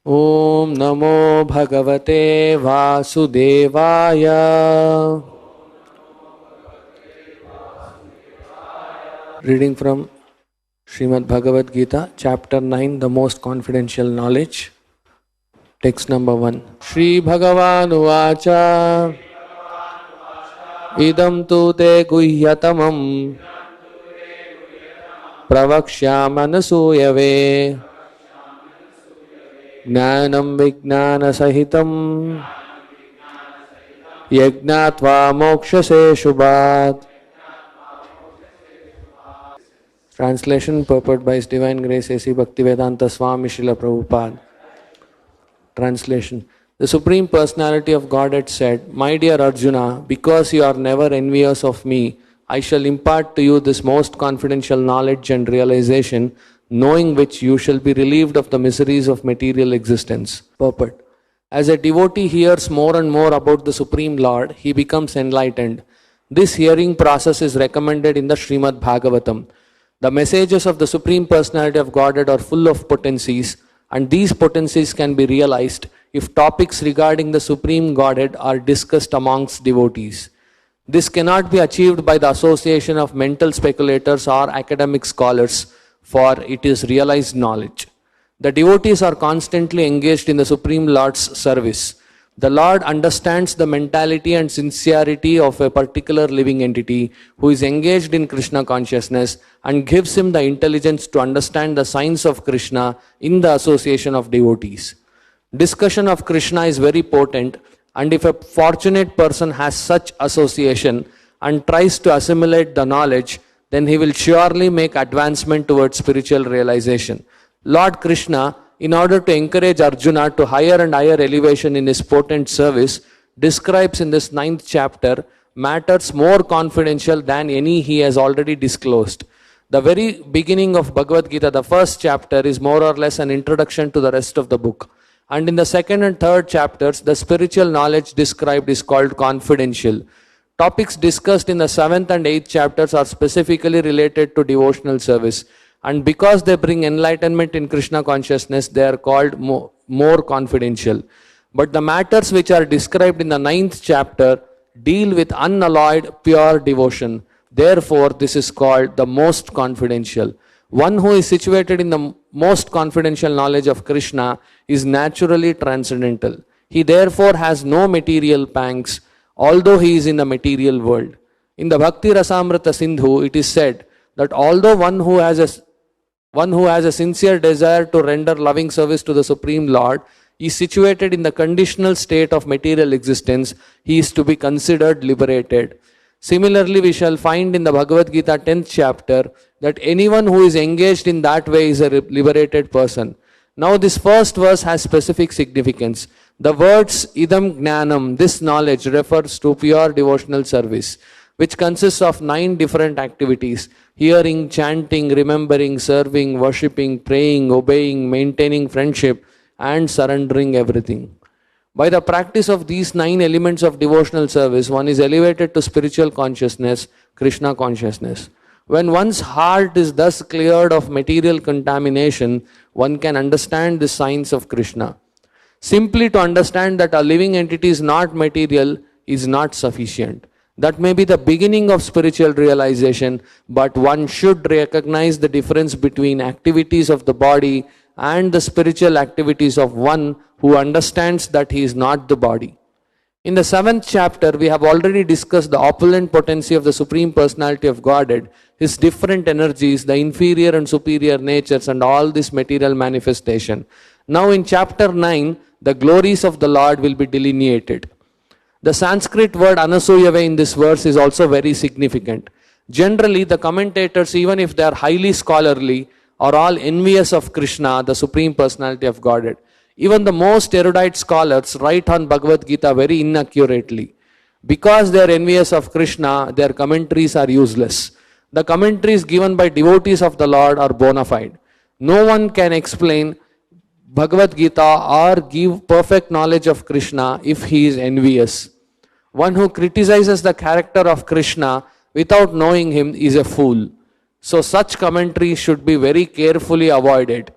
Om Namo Bhagavate Vasudevaya. Reading from Srimad Bhagavad Gita, Chapter 9, The Most Confidential Knowledge. Text number 1. Shri Bhagavan Uvacha Idam tu te guhyatamam Pravakshyamanasoyave Jnanam Vijnana Sahitam Yajnatva Mokshase Shubhat. Translation purport by His Divine Grace A.C. Bhaktivedanta Swami Srila Prabhupada. Translation. The Supreme Personality of Godhead said, My dear Arjuna, because you are never envious of me, I shall impart to you this most confidential knowledge and realization, knowing which you shall be relieved of the miseries of material existence. Purport. As a devotee hears more and more about the Supreme Lord, he becomes enlightened. This hearing process is recommended in the Srimad Bhagavatam. The messages of the Supreme Personality of Godhead are full of potencies, and these potencies can be realized if topics regarding the Supreme Godhead are discussed amongst devotees. This cannot be achieved by the association of mental speculators or academic scholars, for it is realized knowledge. The devotees are constantly engaged in the Supreme Lord's service. The Lord understands the mentality and sincerity of a particular living entity who is engaged in Krishna consciousness and gives him the intelligence to understand the signs of Krishna in the association of devotees. Discussion of Krishna is very potent, and if a fortunate person has such association and tries to assimilate the knowledge, then he will surely make advancement towards spiritual realization. Lord Krishna, in order to encourage Arjuna to higher and higher elevation in his potent service, describes in this 9th chapter matters more confidential than any he has already disclosed. The very beginning of Bhagavad Gita, the first chapter, is more or less an introduction to the rest of the book. And in the 2nd and 3rd chapters, the spiritual knowledge described is called confidential. Topics discussed in the 7th and 8th chapters are specifically related to devotional service. And because they bring enlightenment in Krishna consciousness, they are called more confidential. But the matters which are described in the 9th chapter deal with unalloyed, pure devotion. Therefore, this is called the most confidential. One who is situated in the most confidential knowledge of Krishna is naturally transcendental. He therefore has no material pangs, although he is in the material world. In the Bhakti Rasamrita Sindhu, it is said that although one who has a sincere desire to render loving service to the Supreme Lord is situated in the conditional state of material existence, he is to be considered liberated. Similarly, we shall find in the Bhagavad Gita 10th chapter that anyone who is engaged in that way is a liberated person. Now this first verse has specific significance. The words idam gnanam, this knowledge, refers to pure devotional service, which consists of 9 different activities: hearing, chanting, remembering, serving, worshipping, praying, obeying, maintaining friendship, and surrendering everything. By the practice of these 9 elements of devotional service, one is elevated to spiritual consciousness, Krishna consciousness. When one's heart is thus cleared of material contamination, one can understand the signs of Krishna. Simply to understand that a living entity is not material is not sufficient. That may be the beginning of spiritual realization, but one should recognize the difference between activities of the body and the spiritual activities of one who understands that he is not the body. In the 7th chapter, we have already discussed the opulent potency of the Supreme Personality of Godhead, his different energies, the inferior and superior natures, and all this material manifestation. Now in chapter 9, the glories of the Lord will be delineated. The Sanskrit word anasuyave in this verse is also very significant. Generally, the commentators, even if they are highly scholarly, are all envious of Krishna, the Supreme Personality of Godhead. Even the most erudite scholars write on Bhagavad Gita very inaccurately. Because they are envious of Krishna, their commentaries are useless. The commentaries given by devotees of the Lord are bona fide. No one can explain Bhagavad Gita or give perfect knowledge of Krishna if he is envious. One who criticizes the character of Krishna without knowing him is a fool. So such commentaries should be very carefully avoided.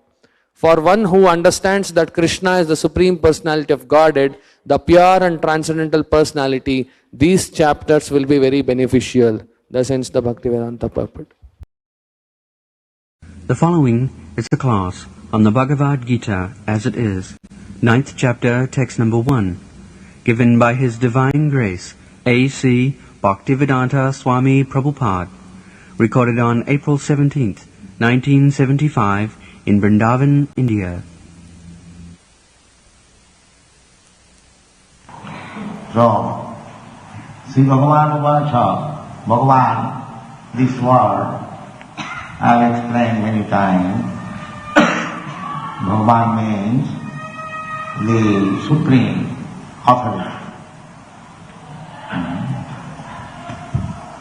For one who understands that Krishna is the Supreme Personality of Godhead, the pure and transcendental personality, these chapters will be very beneficial. Thus ends the Bhaktivedanta purport. The following is a class on the Bhagavad Gita as it is, 9th chapter, text number 1, given by His Divine Grace, A.C. Bhaktivedanta Swami Prabhupada, recorded on April 17th, 1975, in Vrindavan, India. So, Sri Bhagavan Vacha, Bhagavan, this word I have explained many times. Bhagavan means the supreme authority.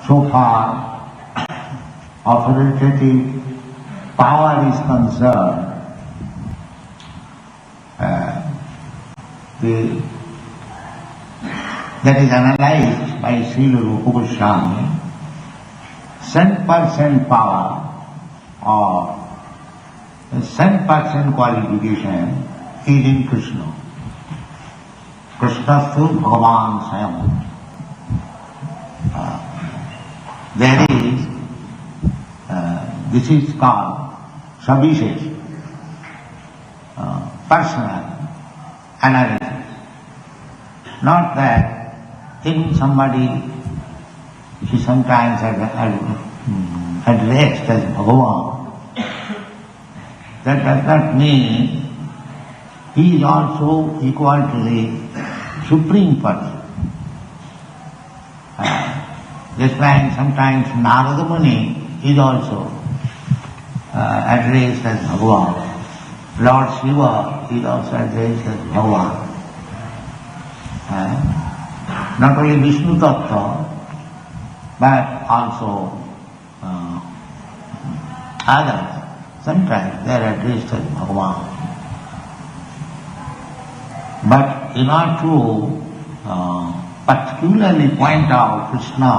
So far, authoritative power is concerned, that is analyzed by Srila Prabhupada, 100% power or 100% qualification is in Krishna. Krishnastu Bhagavan Swami. There is, this is called Savishesh, personal analysis. Not that in somebody he sometimes addressed as Bhagavan. That does not mean he is also equal to the Supreme Person. Just like sometimes Narada Muni is also addressed as Bhagavan. Lord Shiva is also addressed as Bhagavan. Not only Vishnu Tattva, but also others. Sometimes they are addressed as Bhagavan. But in order to particularly point out Krishna,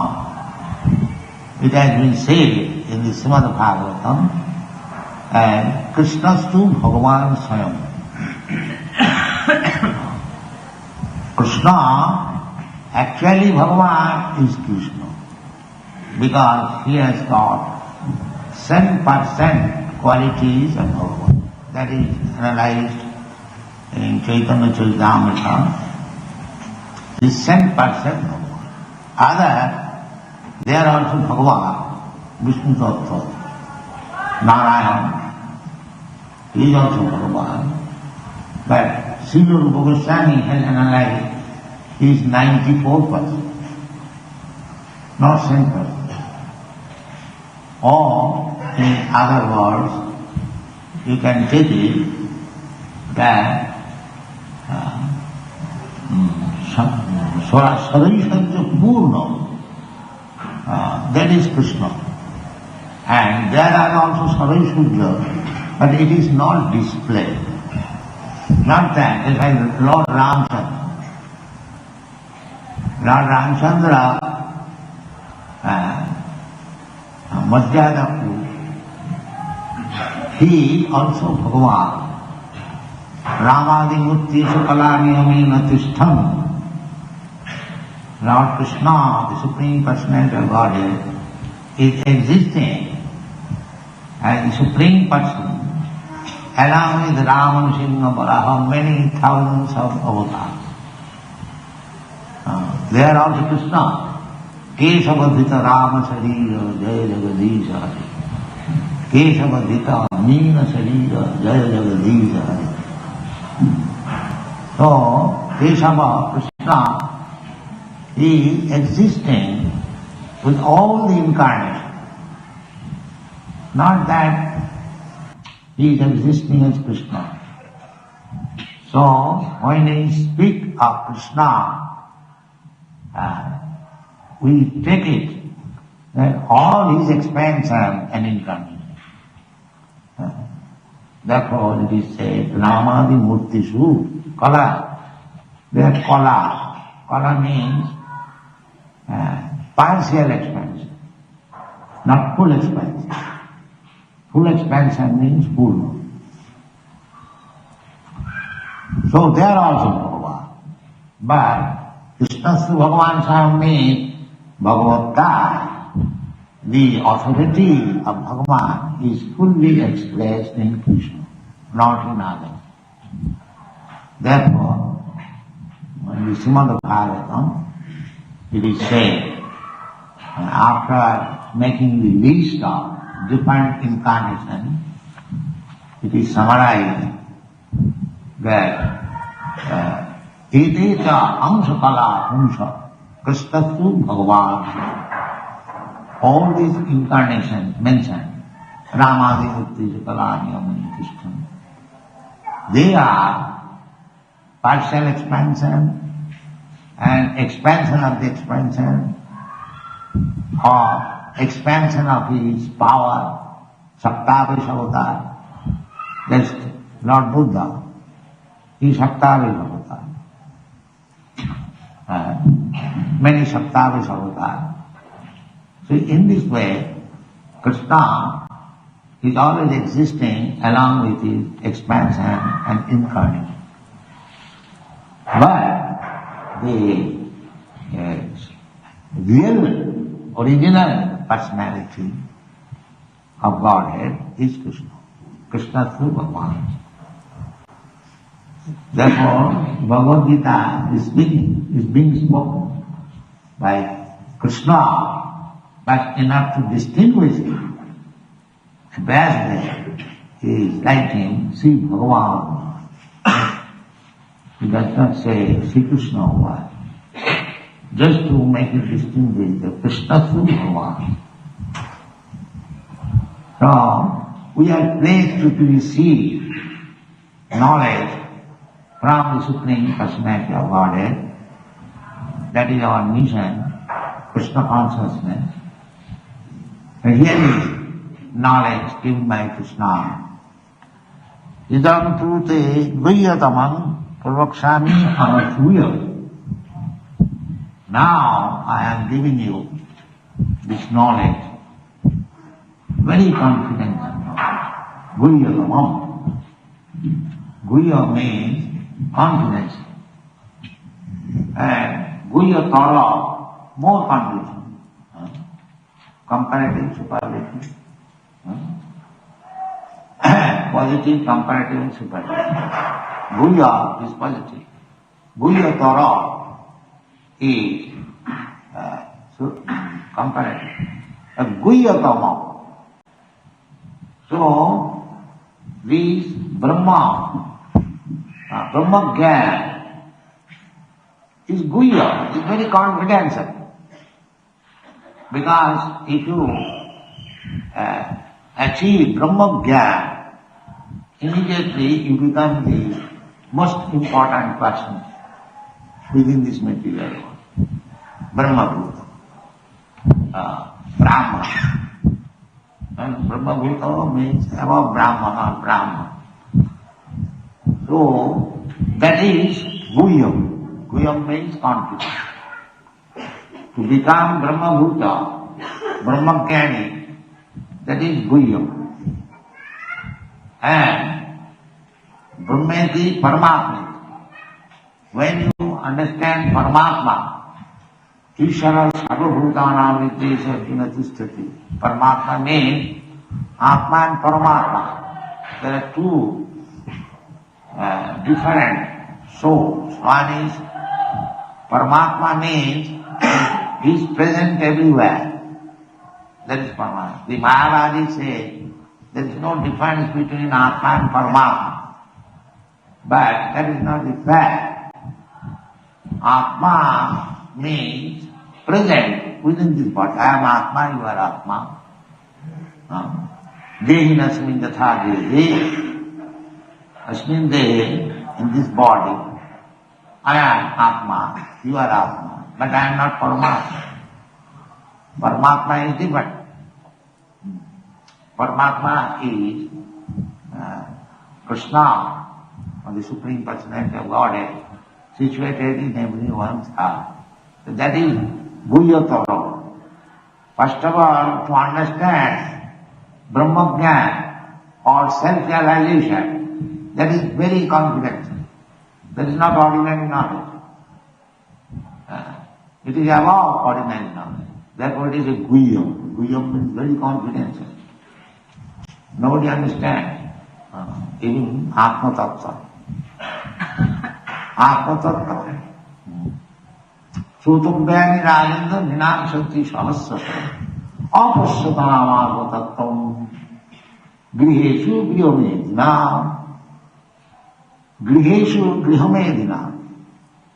it has been said in the Srimad Bhagavatam, and Krishnastu Bhagavan Swami. Krishna, actually Bhagavan is Krishna, because he has got 10% qualities of Bhagavan. That is analyzed in Chaitanya Charitamrita. This 10% Bhagavan. Other, they are also Bhagavan, Vishnu Tattva, Narayan, he is also Bhagavan. But Srila Prabhupada has analyzed, he is 94%, not 10%. Or, in other words, you can take it that Sadaishanja Purna, that is Krishna. And there are also Sadaishanja, but it is not displayed. Not that, it's like Lord Ramchandra. Lord Ramchandra, Madhyadapu, he also Bhagavan. Ramadi Murti Sukalani Amina Tishtham. Lord Krishna, the Supreme Personality of Godhead, is existing as the Supreme Person, along with Rama, Singha, Baraha, many thousands of avatars. They are also Krishna. Keshavadhita Rama Sarira, Jaya Jagadisha Hari. Keshavadhita Meena Sarira, Jaya Jagadisha Hari. So, Keshava, Krishna, is existing with all the incarnation. Not that he is existing as Krishna. So, when we speak of Krishna, we take it that all his expansion and incarnation. Therefore, it is said, Ramadi Murtishu, Kala. They are Kala. Kala means partial expansion, not full expansion. Full expansion means full. So they are also Bhagavan. But Krishnastu Bhagavan Swami means Bhagavata. The authority of Bhagavan is fully expressed in Krishna, not in others. Therefore, in the Srimad Bhagavatam, it is said, after making the list of different incarnations, it is summarized that Eteta Amsakala Punsha Krishnastu Bhagavan. All these incarnations mentioned, Ramadi Mukti Kalani Amani Krishna, they are partial expansion and expansion of the expansion, or expansion of his power, Saptavish avatar. That's Lord Buddha. He is Saptavish avatar. Many Saptavish avatars. So in this way, Krishna is always existing along with his expansion and incarnation. But the real, original personality of Godhead is Krishna. Krishna through Bhagavan. Therefore, Bhagavad Gita is being spoken by Krishna, but enough to distinguish him. The best way is writing Sri Bhagavan. He does not say Sri Krishna or just to make it distinguish the Krishna through Bhagavan. So, we are placed to receive knowledge from the Supreme Personality of Godhead. That is our mission, Krishna consciousness. And here is knowledge given by Krishna. Idam trute guhyatamam pravakshami anasuya. Now I am giving you this knowledge, very confident knowledge. Guhyatamam. Guhya means confidence. And guhyatara, more confidence. Comparative superlative. Positive, comparative and superlative. Guhya is positive. Guhyatara is comparative. Guhyatama. So, this Brahma Gyan is Guhya, is very confidential. Because if you achieve Brahma Gyan, immediately you become the most important person within this material world. Brahma Bhuta, Brahma. And Brahma Bhuta means above Brahma or Brahma. So, that is Guhyam. Guhyam means confidence. To become Brahma Bhuta, Brahma Jnani, that is Guhyam. And Brahmeti Paramatma. When you understand Paramatma, Ishara Sarvabhutanam Vidyesha Vinatistati. Paramatma means Atma and Paramatma. There are two different souls. One is Paramatma means he is present everywhere. That is Paramatma. The Mayavadi say there is no difference between Atma and Paramatma. But that is not the fact. Atma means present within this body. I am Atma, you are Atma. Dehi nasmin tatha dehi. Asmin dehi, in this body. I am Atma, you are Atma. But I am not Paramatma. Paramatma is different. Paramatma is Krishna, or the Supreme Personality of Godhead, situated in everyone's heart. So that is Guhyatara. First of all, to understand Brahma Jnana or self-realization, that is very confidential. That is not ordinary knowledge. It is above ordinary knowledge. Therefore it is a guyam. Guyam means very confidential. Nobody understands. Even Atma Tattva. Atma Tattva. Sutumbhyani Rajendra Ninam Shakti Sahasrata Apasyatam Atma Tattvam Griheshu Grihomedina. Griheshu Grihomedina.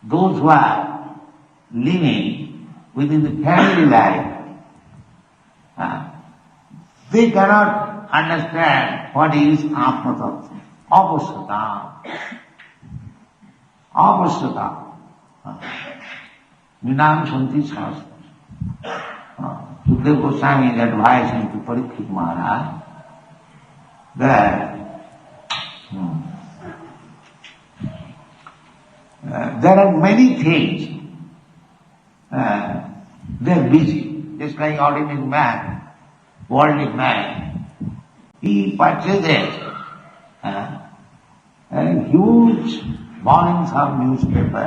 Those who are living within the family life, they cannot understand what is Atma Tattva. Apasyatam. Apasyatam. Ninam Shanti Sahasrata. Sukadeva Goswami is advising to Parikshit Maharaj that there are many things. They are busy, just like ordinary man, worldly man. He purchases huge volumes of newspaper,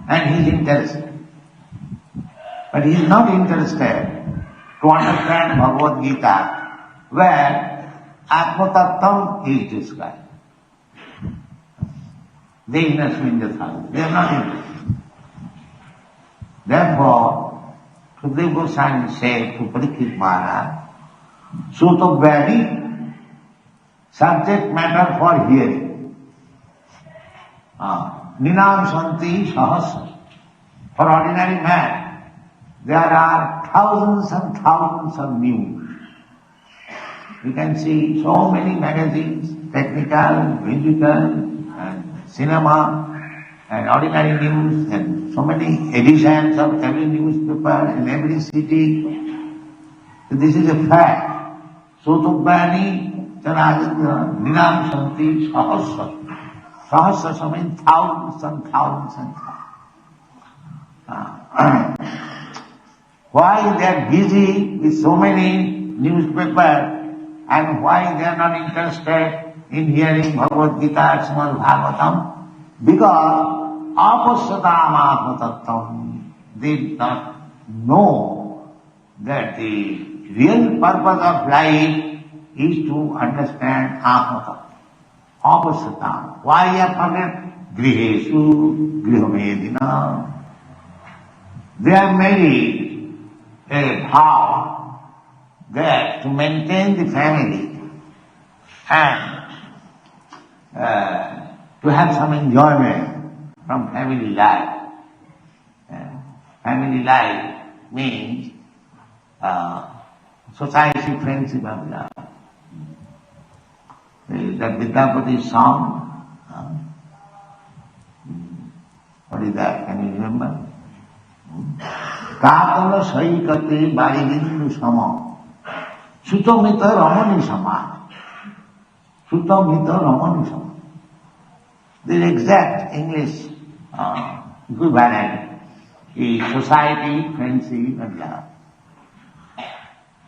and he is interested. But he is not interested to understand Bhagavad Gita, where Atma Tattvam is described. They investment in the they are not interested. Therefore, Sukadeva Goswami said to Parikshit Maharaj, Sutobhyani, subject matter for hearing. Ninam Shanti Sahasra. For ordinary man, there are thousands and thousands of news. You can see so many magazines, technical, musical, and cinema, and ordinary news, and so many editions of every newspaper in every city. So this is a fact. Sotubhani Chanajendra Ninam Shanti Sahasra. Sahasra means thousands and thousands and thousands. Why they are busy with so many newspapers, and why they are not interested in hearing Bhagavad Gita, Srimad Bhagavatam? Because apasyatam atma tattvam, they do not know that the real purpose of life is to understand atma tattva. Apasyatam. Why you forget? Griheshu grihomedina. They are made a vow that to maintain the family and to have some enjoyment from family life. Family life means society, friendship and love. That Vidyapati song, what is that? Can you remember? Katala saikate barivindu sama Sutamita ramani sama. Sutamita ramani sama. The exact English equivalent is society, friendship and love.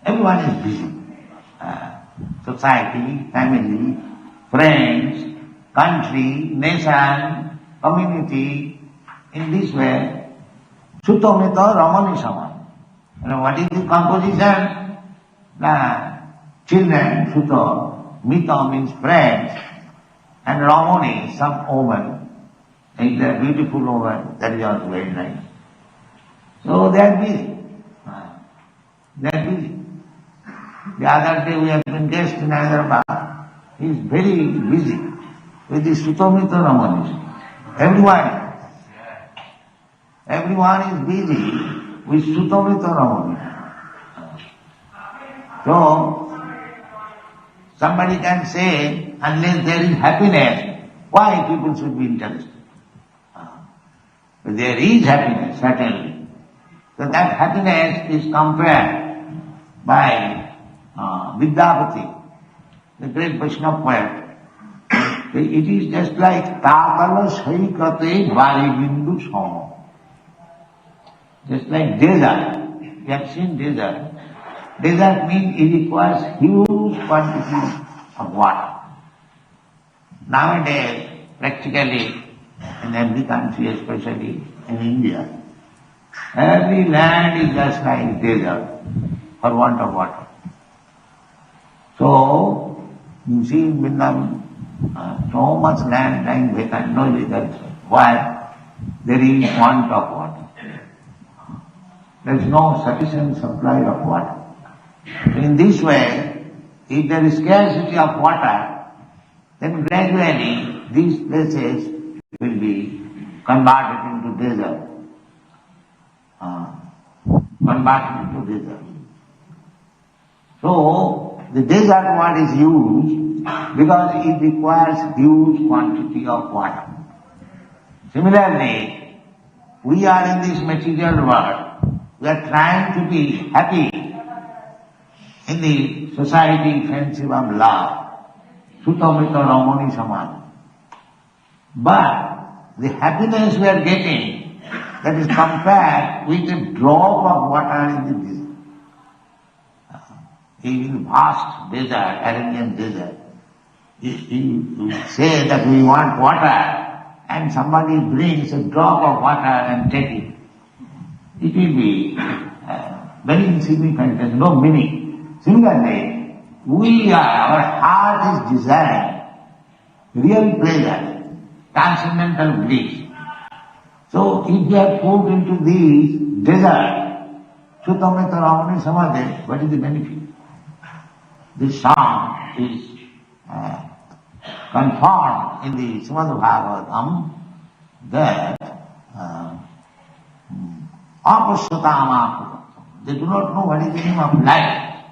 Everyone is busy. Society, family, friends, country, nation, community, in this way. Sutamita ramani sama. You know what is the composition? Children, Suta, Mita means friends, and Ramani, some woman. Is a beautiful woman, that is also very nice. So they are busy. They are busy. The other day we have been guest in Hyderabad. He is very busy with the Sutamita Ramani. Everyone is busy with Sutamita Ramani. So, somebody can say, unless there is happiness, why people should be interested? But there is happiness, certainly. So that happiness is compared by Vidyapati, the great Vaishnava poet. It is just like Tatala Saikate Varibindu Sama. Just like desert. You have seen desert. Desert means it requires huge quantity of water. Nowadays, practically in every country, especially in India, every land is just like desert for want of water. So, you see in Vrindavan, so much land lying vacant, no desert. Why? There is want of water. There is no sufficient supply of water. In this way, if there is scarcity of water, then gradually these places will be converted into desert. So, the desert word is used because it requires huge quantity of water. Similarly, we are in this material world, we are trying to be happy in the society friendship of love, Sutamrita Ramani Samana. But the happiness we are getting, that is compared with a drop of water in the desert. In vast desert, Arabian desert, you say that we want water, and somebody brings a drop of water and take it. It will be very insignificant, there is no meaning. Similarly, our heart is desiring real pleasure, transcendental bliss. So if we are put into these desert, Sutamrita Ramani Samadhi, what is the benefit? This song is confirmed in the Srimad Bhagavatam that apasyatam. They do not know what is the meaning of life.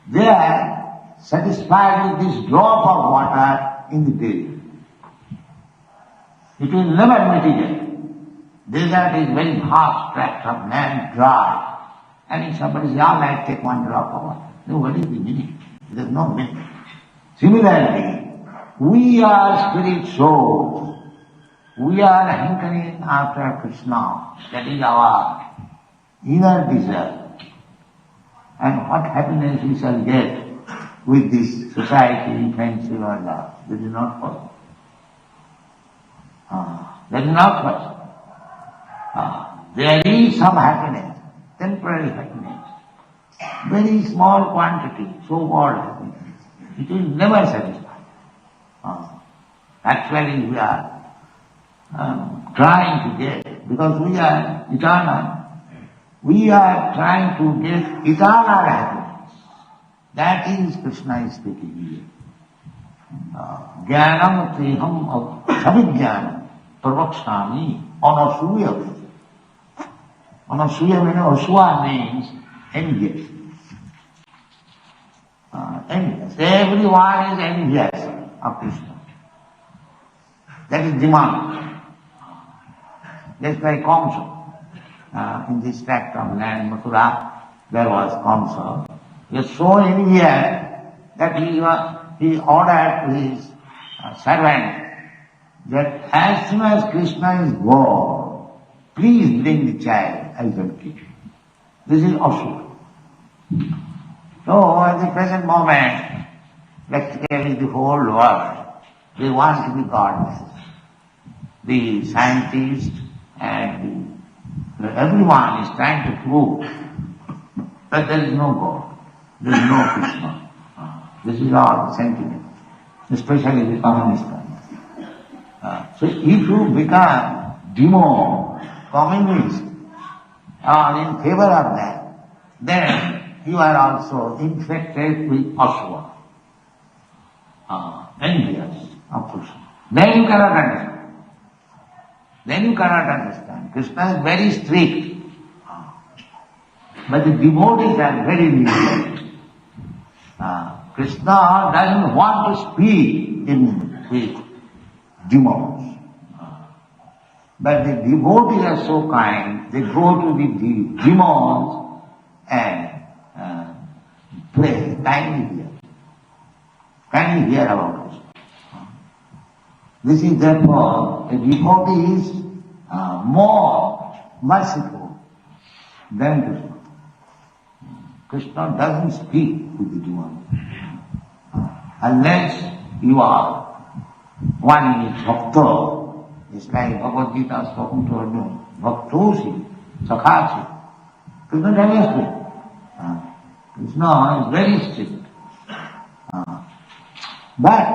They are satisfied with this drop of water in the desert. It will never mitigate. Desert is very vast tract of land, dry. And if somebody says, all right, take one drop of water. No, what is the meaning? There is no meaning. Similarly, we are spirit souls. We are hankering after Krishna. That is our inner desire. And what happiness we shall get with this society, friendship or love. That is not possible. That is not possible. There is some happiness, temporary happiness. Very small quantity, so-called happiness. It will never satisfy. Actually we are trying to get, because we are eternal, we are trying to get eternal happiness. That is Krishna is speaking here. Jnanam triham abhijnanam pravakshami anasuya. Anasuya means envious. Envious. Everyone is envious of Krishna. That is demand. Just like Kamsa. In this tract of land, Mathura, there was Kamsa. He was so envious that he ordered his servant that as soon as Krishna is born, please bring the child, I will kill you. This is Asura. So at the present moment, practically the whole world, they want to be godless. The scientists and everyone is trying to prove that there is no God, there is no Krishna. This is our sentiment, especially the communist country. So if you become demo, communist, or in favor of that, then you are also infected with asura, envious of Krishna. Then you cannot understand. Krishna is very strict, but the devotees are very lenient. Krishna doesn't want to speak with demons. But the devotees are so kind, they go to the demons and pray, kindly hear about us. This is therefore, a devotee is more merciful than Krishna. Krishna doesn't speak with the demons unless you are One is Bhakta. It's like Bhagavad Gita spoken to Arjuna. Bhaktosi, Sakhasi. Krishna understood. Krishna is very strict. But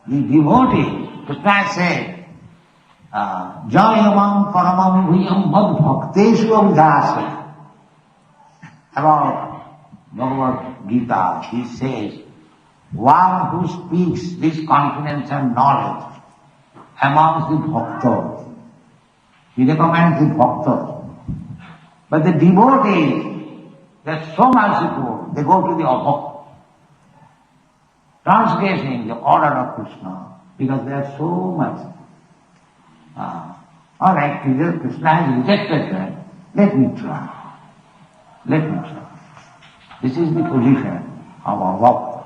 the devotee, Krishna said, Jayamam paramam bhuyam mad bhakteshu avdhasa. About Bhagavad Gita, he says, one who speaks this confidence and knowledge amongst the bhaktas, he recommends the bhaktas. But the devotees, they are so merciful, they go to the opposite, transgressing the order of Krishna, because they are so merciful. Alright, Krishna has rejected that, let me try. Let me try. This is the position of our bhakta.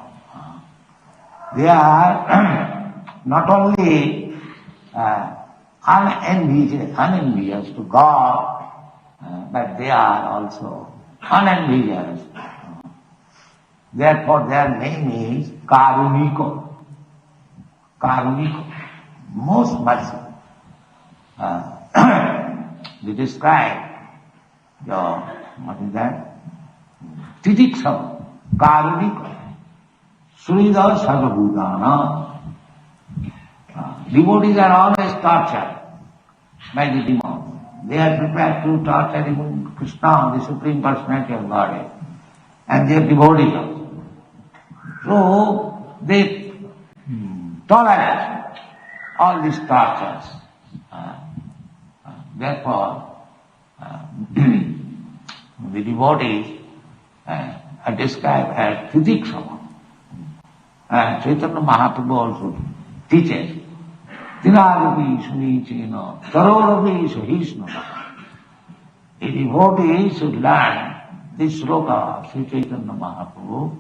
They are not only unenvious to God, but they are also unenvious. Therefore their name is Karuniko. Karuniko, most merciful. They describe what is that? Titikshava, Karuniko. Srila Sarvabhutana. Devotees are always tortured by the demons. They are prepared to torture even Krishna, the Supreme Personality of Godhead, and they are devotees also. So they tolerate all these tortures. Therefore, the devotees are described as Titikshava. Chaitanya Mahaprabhu also teaches, Tinarupi Sunichino, Tarorupi Sahisno. A devotee should learn this sloka of Sri Chaitanya Mahaprabhu,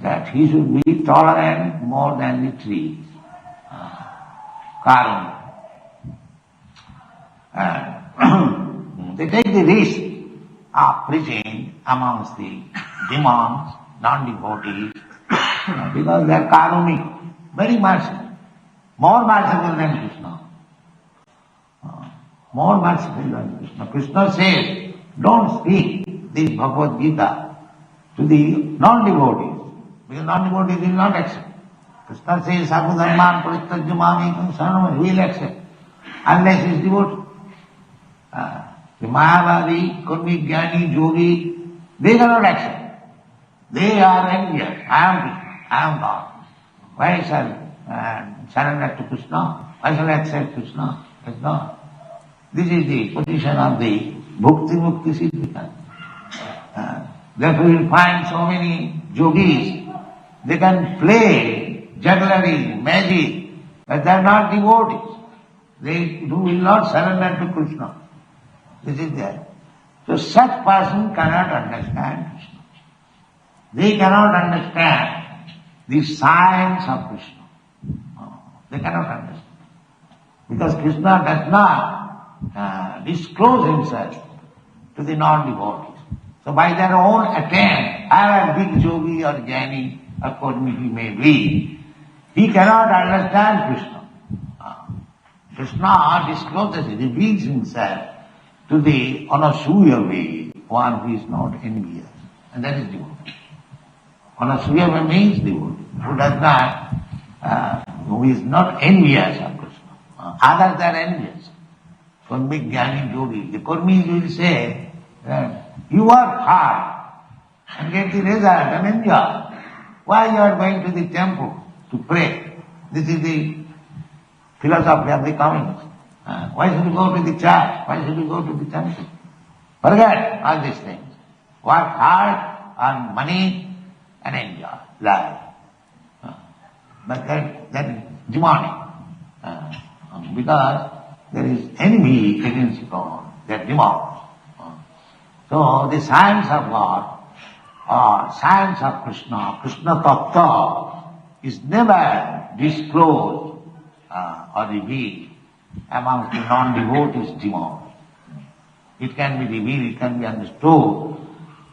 that he should be tolerant more than the trees. Karma. They take the risk of preaching amongst the demons, non-devotees, because they are karmic, very merciful, more merciful than Krishna. More merciful than Krishna. Krishna says, don't speak this Bhagavad Gita to the non-devotees, because non-devotees will not accept. Krishna says, Sarvadharman Parityajya Saranam, he will accept, unless he is devotee. The Mayavadi, Kurmi, Jnani, Yogi, they cannot accept. They are envious. I am Krishna, I am God. Why shall I surrender to Krishna? Why shall I accept Krishna as God? This is the position of the Bhukti Mukti Siddhika. Therefore you will find so many yogis, they can play jugglery, magic, but they are not devotees. They will not surrender to Krishna. This is there. So such person cannot understand Krishna. They cannot understand the science of Krishna. They cannot understand. Because Krishna does not disclose himself to the non-devotees. So by their own attempt, however big yogi or jnani or Kurmi he may be, he cannot understand Krishna. Krishna discloses, reveals himself to the anasuya way, one who is not envious. And that is devotee. Anasuya means devotee, who does not, who is not envious of Krishna. Others are envious. Kurmi, jnani, yogi. The Kurmis will say that you work hard and get the result and enjoy. Why you are going to the temple to pray? This is the philosophy of the communists. Why should you go to the church? Why should you go to the temple? Forget all these things. Work hard, earn money, and enjoy life. But that is demonic. Because there is enemy against God. They are demons. So the science of God or science of Krishna, Krishna Tattva, is never disclosed or revealed amongst the non-devotees demons. It can be revealed, it can be understood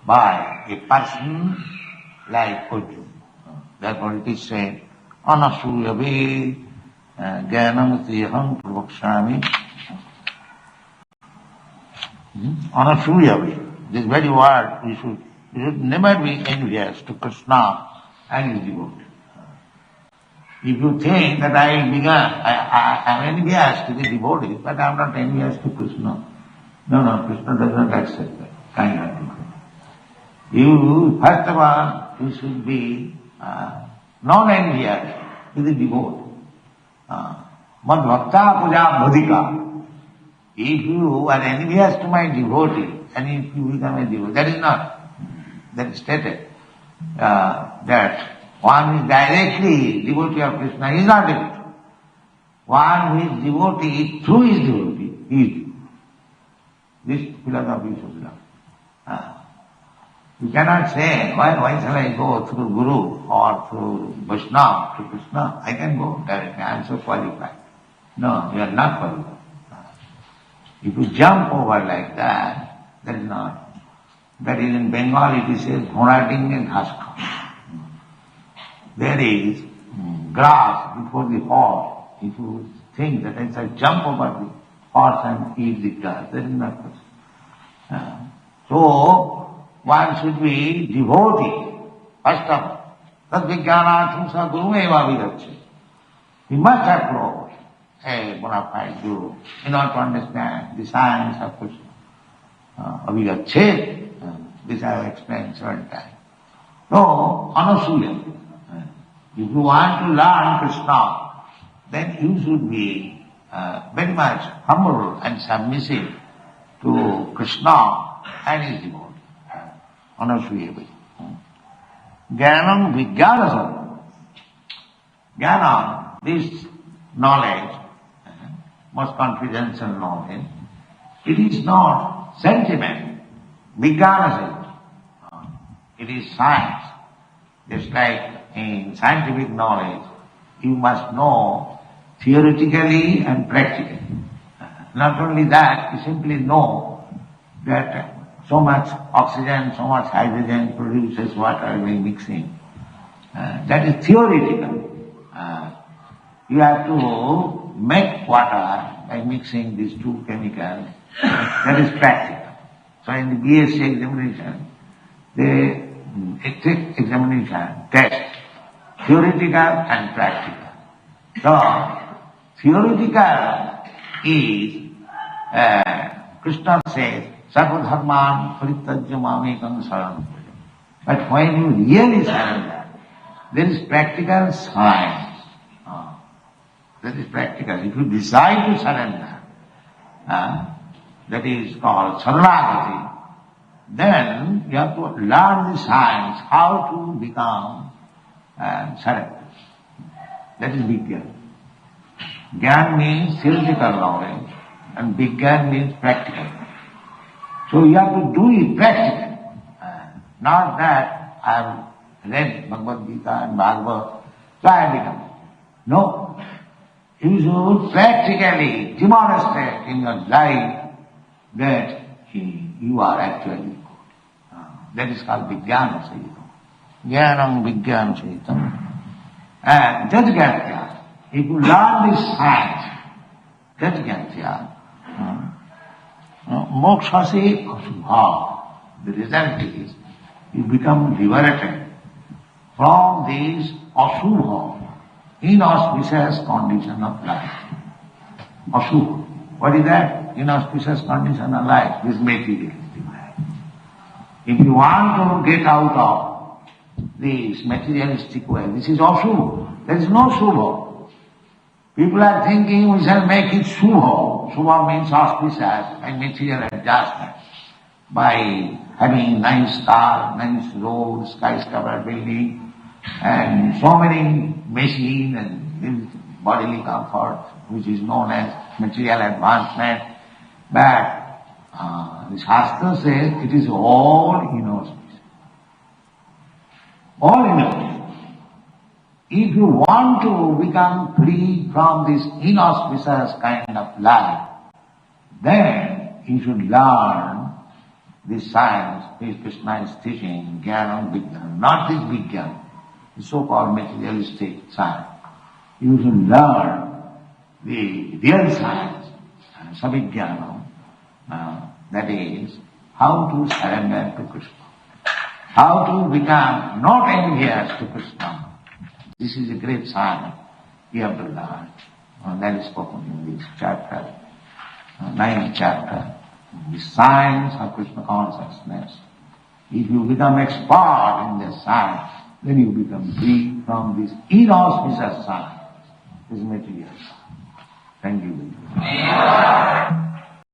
by a person like Arjuna. Therefore it is said, Anasuyave Jnanam Tiham Pravakshami Anasuyavi. This very word we should never be envious to Krishna and his devotee. If you think that I am envious to the devotees, but I am not envious to Krishna. No, Krishna does not accept that kind of thing. You, first of all, you should be non-envious to the devotee. Mad bhakta puja bodhika. If you are envious to my devotee, and if you become a devotee, that is not. That is stated that one is directly devotee of Krishna, he is not devotee. One who is devotee through his devotee, he is devotee. This philosophy should learn. You cannot say, why shall I go through Guru or through Vaishnava to Krishna? I can go directly, I am so qualified. No, you are not qualified. If you jump over like that, that is not. That is in Bengal it is said, Horading and Haska. There is grass before the horse. If you think that I shall jump over the horse and eat the grass, that is not possible. So, one should be devotee, first of all. Tad vijnanatham sa guru eva vidacche. He must approach a bona fide guru in order to understand the science of Krishna. Avidacche. This I have explained several times. So, anasuya. If you want to learn Krishna, then you should be very much humble and submissive to Krishna and his devotee. Anasuya. Jnanam vijnanasam. Jnana, this knowledge, most confidential knowledge, it is not sentiment. Vijnanasam. It is science. Just like in scientific knowledge, you must know theoretically and practically. Not only that, you simply know that so much oxygen, so much hydrogen produces water by mixing. That is theoretical. You have to make water by mixing these two chemicals. That is practical. So in the BSc examination, the exit examination test theoretical and practical. So theoretical is Krishna says, Sarva dharman parityajya mamekam saranam. But when you really surrender, there is practical science. That is practical. If you decide to surrender, that is called saranagati, then you have to learn the science, how to become surrender. That is Vigyan. Gyan means theoretical knowledge and Vigyan means practical. So you have to do it practically. Not that I have read Bhagavad Gita and Bhagavat, so I have become. No. You should practically demonstrate in your life that you are actually good. That is called Vijnana Sahitam. Jnanam Vijnana Sahitam. And Jajgantya. If you learn this science, Jajgantya, mokshasi asubha. The result is you become liberated from this asubha, inauspicious condition of life. Asubha. What is that? Inauspicious condition of life, this materialistic life. If you want to get out of this materialistic way, this is asubha. There is no subha. People are thinking we shall make it subha. Subha means auspicious and material adjustment. By having nice car, nice road, skyscraper building, and so many machine and bodily comfort, which is known as material advancement. But the Shastra says it is all inauspicious. All inauspicious. If you want to become free from this inauspicious kind of life, then you should learn this science which Krishna is teaching, Jnanam Vijnana, not this Vijnana, the so-called materialistic science. You should learn the real science, Savijnana, that is how to surrender to Krishna. How to become not envious to Krishna. This is a great science you have to learn. That is spoken in this chapter, 9th chapter, the science of Krishna consciousness. If you become expert in this science, then you become free from this inauspicious science, this material science. Thank you.